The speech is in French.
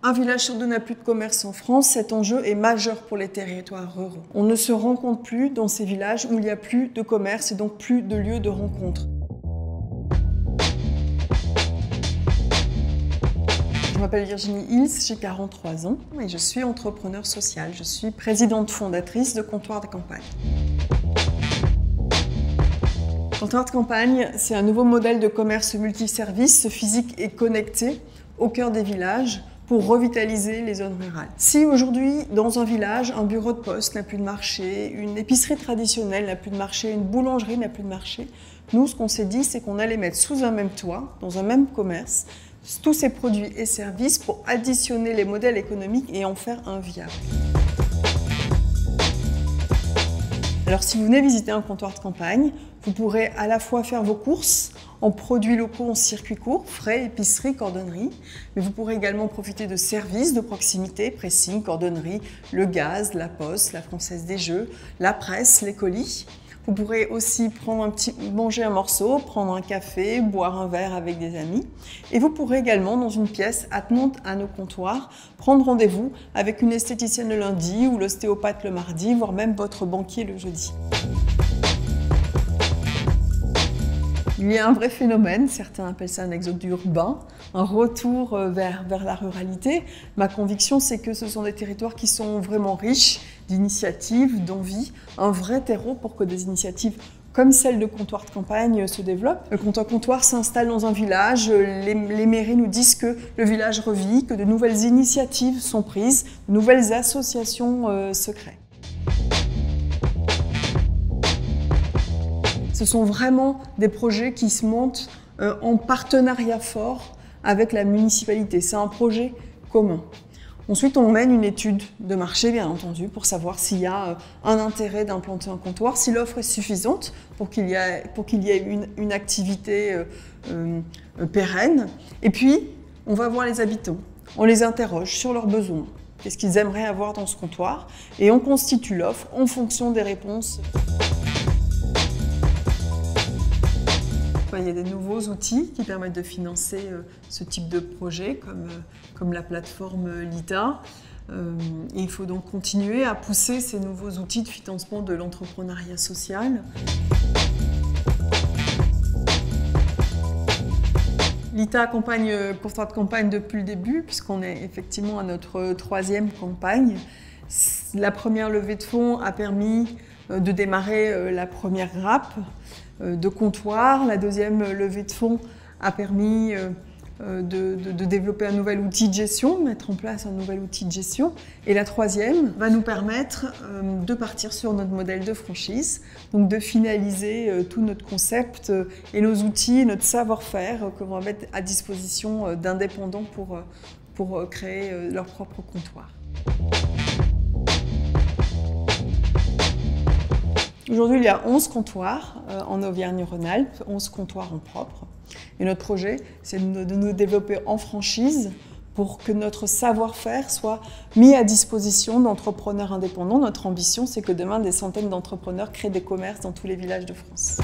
Un village sur deux n'a plus de commerce en France. Cet enjeu est majeur pour les territoires ruraux. On ne se rencontre plus dans ces villages où il n'y a plus de commerce et donc plus de lieux de rencontre. Je m'appelle Virginie Hils, j'ai 43 ans et je suis entrepreneur social. Je suis présidente fondatrice de Comptoir de Campagne. Comptoir de Campagne, c'est un nouveau modèle de commerce multiservice, physique et connecté, au cœur des villages, pour revitaliser les zones rurales. Si aujourd'hui, dans un village, un bureau de poste n'a plus de marché, une épicerie traditionnelle n'a plus de marché, une boulangerie n'a plus de marché, nous, ce qu'on s'est dit, c'est qu'on allait mettre sous un même toit, dans un même commerce, tous ces produits et services pour additionner les modèles économiques et en faire un viable. Alors si vous venez visiter un comptoir de campagne, vous pourrez à la fois faire vos courses en produits locaux en circuit court, frais, épicerie, cordonnerie, mais vous pourrez également profiter de services de proximité, pressing, cordonnerie, le gaz, la poste, la Française des Jeux, la presse, les colis. Vous pourrez aussi manger un morceau, prendre un café, boire un verre avec des amis. Et vous pourrez également, dans une pièce attenante à nos comptoirs, prendre rendez-vous avec une esthéticienne le lundi ou l'ostéopathe le mardi, voire même votre banquier le jeudi. Il y a un vrai phénomène, certains appellent ça un exode urbain, un retour vers la ruralité. Ma conviction, c'est que ce sont des territoires qui sont vraiment riches d'initiatives, d'envie, un vrai terreau pour que des initiatives comme celle de Comptoir de Campagne se développent. Le comptoir s'installe dans un village, les mairies nous disent que le village revit, que de nouvelles initiatives sont prises, de nouvelles associations se créent. Ce sont vraiment des projets qui se montent en partenariat fort avec la municipalité. C'est un projet commun. Ensuite, on mène une étude de marché, bien entendu, pour savoir s'il y a un intérêt d'implanter un comptoir, si l'offre est suffisante pour qu'il y ait une activité pérenne. Et puis, on va voir les habitants. On les interroge sur leurs besoins. Qu'est-ce qu'ils aimeraient avoir dans ce comptoir? Et on constitue l'offre en fonction des réponses. Il y a des nouveaux outils qui permettent de financer ce type de projet, comme la plateforme Lita. Et il faut donc continuer à pousser ces nouveaux outils de financement de l'entrepreneuriat social. Lita accompagne Comptoir de Campagne depuis le début, puisqu'on est effectivement à notre 3e campagne. La première levée de fonds a permis de démarrer la première grappe de comptoir. La deuxième levée de fonds a permis de développer un nouvel outil de gestion, de mettre en place un nouvel outil de gestion. Et la troisième va nous permettre de partir sur notre modèle de franchise, donc de finaliser tout notre concept et nos outils, notre savoir-faire que vont mettre à disposition d'indépendants pour créer leur propre comptoir. Aujourd'hui, il y a 11 comptoirs en Auvergne-Rhône-Alpes, 11 comptoirs en propre. Et notre projet, c'est de nous développer en franchise pour que notre savoir-faire soit mis à disposition d'entrepreneurs indépendants. Notre ambition, c'est que demain, des centaines d'entrepreneurs créent des commerces dans tous les villages de France.